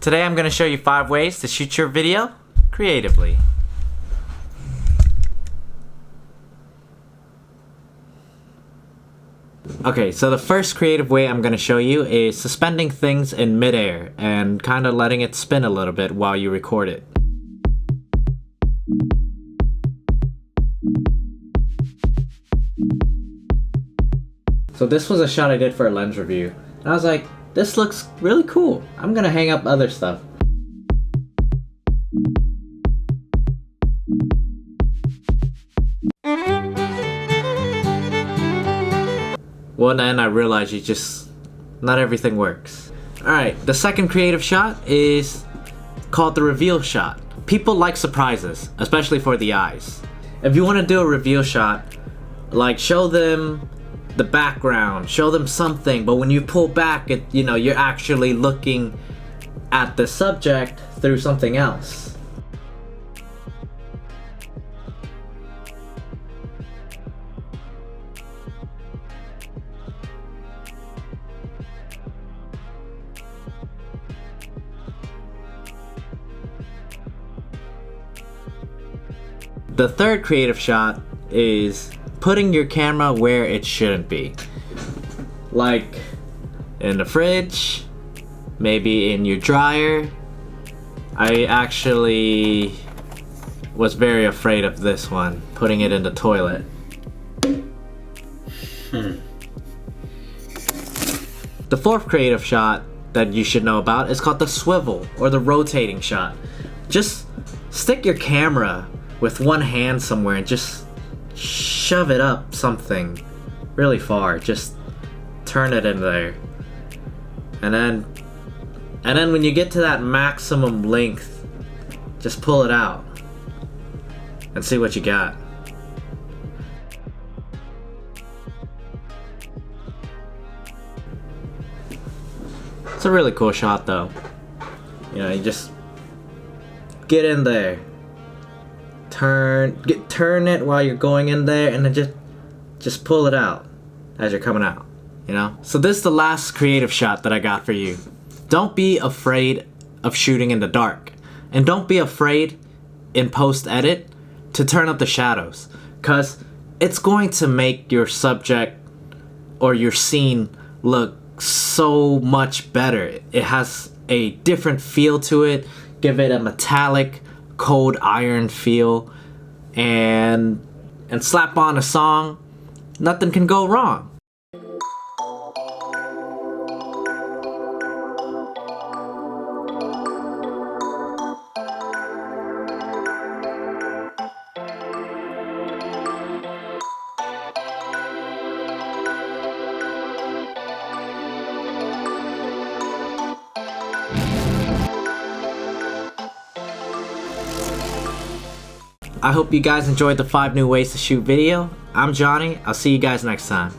Today I'm going to show you 5 ways to shoot your video creatively. Okay, so the first creative way I'm going to show you is suspending things in midair and kind of letting it spin a little bit while you record it. So this was a shot I did for a lens review, and I was like, this looks really cool. I'm gonna hang up other stuff. Well, then I realized not everything works. Alright, the second creative shot is called the reveal shot. People like surprises, especially for the eyes. If you want to do a reveal shot, like show them the background, show them something, but when you pull back, you're actually looking at the subject through something else. The third creative shot is putting your camera where it shouldn't be. Like in the fridge, maybe in your dryer. I actually was very afraid of this one, putting it in the toilet. The fourth creative shot that you should know about is called the swivel or the rotating shot. Just stick your camera with one hand somewhere and just shove it up something really far. Just turn it in there, and then when you get to that maximum length, just pull it out and see what you got. It's a really cool shot though. You just get in there, turn it while you're going in there, and then just pull it out as you're coming out, So this is the last creative shot that I got for you. Don't be afraid of shooting in the dark, and don't be afraid in post-edit to turn up the shadows, cause it's going to make your subject or your scene look so much better. It has a different feel to it. Give it a metallic, cold iron feel, and slap on a song. Nothing can go wrong. I hope you guys enjoyed the 5 new ways to shoot video. I'm Johnny. I'll see you guys next time.